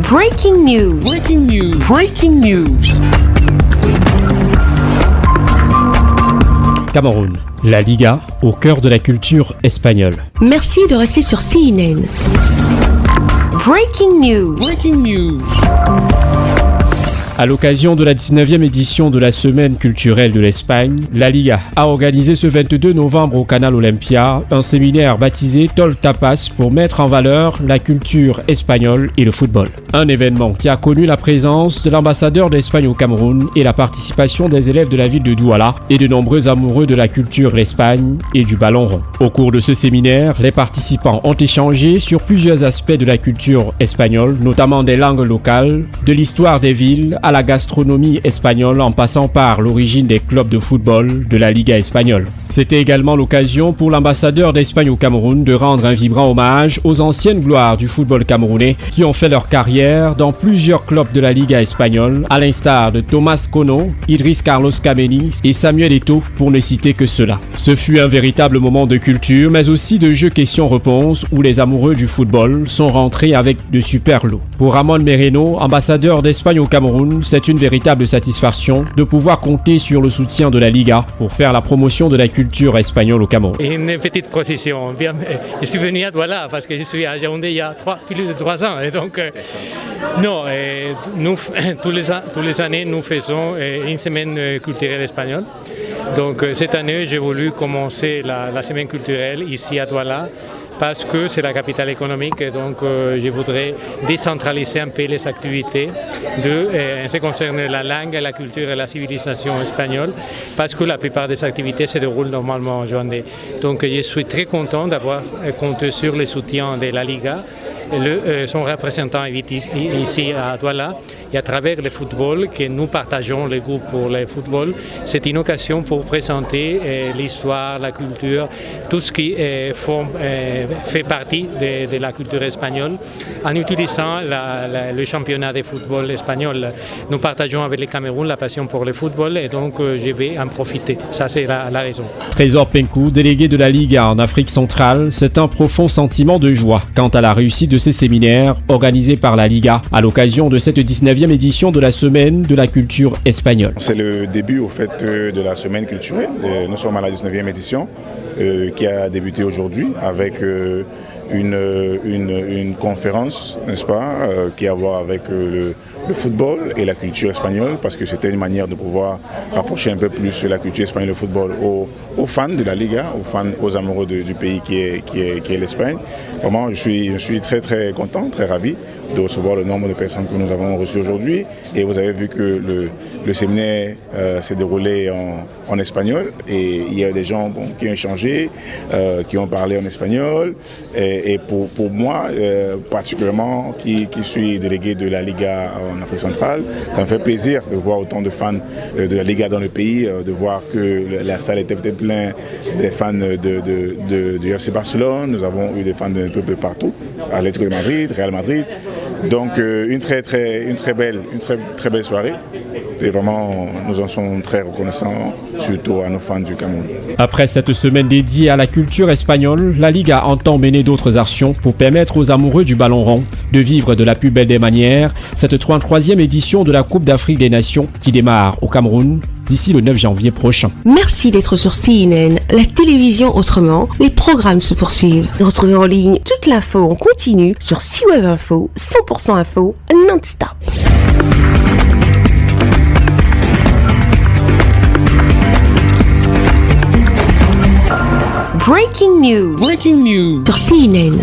Breaking news. Breaking news. Breaking news. Cameroun, la Liga au cœur de la culture espagnole. Merci de rester sur CNN. Breaking news. Breaking news. À l'occasion de la 19e édition de la Semaine culturelle de l'Espagne, la Liga a organisé ce 22 novembre au Canal Olympia un séminaire baptisé Tol Tapas pour mettre en valeur la culture espagnole et le football. Un événement qui a connu la présence de l'ambassadeur d'Espagne au Cameroun et la participation des élèves de la ville de Douala et de nombreux amoureux de la culture de l'Espagne et du ballon rond. Au cours de ce séminaire, les participants ont échangé sur plusieurs aspects de la culture espagnole, notamment des langues locales, de l'histoire des villes, à la gastronomie espagnole en passant par l'origine des clubs de football de la Liga espagnole. C'était également l'occasion pour l'ambassadeur d'Espagne au Cameroun de rendre un vibrant hommage aux anciennes gloires du football camerounais qui ont fait leur carrière dans plusieurs clubs de la Liga espagnole, à l'instar de Tomás Cono, Idriss Carlos Kameni et Samuel Eto'o pour ne citer que cela. Ce fut un véritable moment de culture mais aussi de jeux questions-réponses où les amoureux du football sont rentrés avec de super lots. Pour Ramon Mereno, ambassadeur d'Espagne au Cameroun, c'est une véritable satisfaction de pouvoir compter sur le soutien de la Liga pour faire la promotion de la culture espagnole au Cameroun. Une petite précision. Je suis venu à Douala parce que je suis à Yaoundé il y a plus de 3 ans. Et donc, nous, tous les années, nous faisons une semaine culturelle espagnole. Donc, cette année, j'ai voulu commencer la semaine culturelle ici à Douala, parce que c'est la capitale économique et donc je voudrais décentraliser un peu les activités en ce qui concerne la langue, la culture et la civilisation espagnole, parce que la plupart des activités se déroulent normalement en journée. Donc je suis très content d'avoir compté sur le soutien de la Liga. Son représentant est ici à Douala et à travers le football, que nous partageons le goût pour le football, c'est une occasion pour présenter l'histoire, la culture, tout ce qui fait partie de la culture espagnole en utilisant le championnat de football espagnol. Nous partageons avec le Cameroun la passion pour le football et donc je vais en profiter. Ça, c'est la raison. Trésor Penkou, délégué de la Liga en Afrique centrale, c'est un profond sentiment de joie quant à la réussite de ces séminaires organisés par la Liga à l'occasion de cette 19e édition de la Semaine de la culture espagnole. C'est le début au fait de la Semaine culturelle. Nous sommes à la 19e édition qui a débuté aujourd'hui avec une conférence, n'est-ce pas, qui a à voir avec le football et la culture espagnole, parce que c'était une manière de pouvoir rapprocher un peu plus la culture espagnole et le football aux fans de la Liga, aux amoureux du pays qui est l'Espagne. Vraiment, je suis très très content, très ravi de recevoir le nombre de personnes que nous avons reçues aujourd'hui. Et vous avez vu que le séminaire s'est déroulé en espagnol et il y a des gens qui ont échangé, qui ont parlé en espagnol. Et pour moi, particulièrement, qui suis délégué de la Liga en Afrique centrale, ça me fait plaisir de voir autant de fans de la Liga dans le pays, de voir que la salle était peut-être pleine des fans du FC Barcelone. Nous avons eu des fans d'un peu partout, Atlético de Madrid, Real Madrid. Donc une très belle soirée. Et vraiment, nous en sommes très reconnaissants, surtout à nos fans du Cameroun. Après cette semaine dédiée à la culture espagnole, la Liga entend mener d'autres actions pour permettre aux amoureux du ballon rond de vivre de la plus belle des manières cette 33e édition de la Coupe d'Afrique des Nations qui démarre au Cameroun d'ici le 9 janvier prochain. Merci d'être sur CNN, la télévision autrement. Les programmes se poursuivent. Retrouvez en ligne toute l'info en continu sur C-Web Info, 100% info, non-stop. Breaking news. Breaking news. Sur CNN.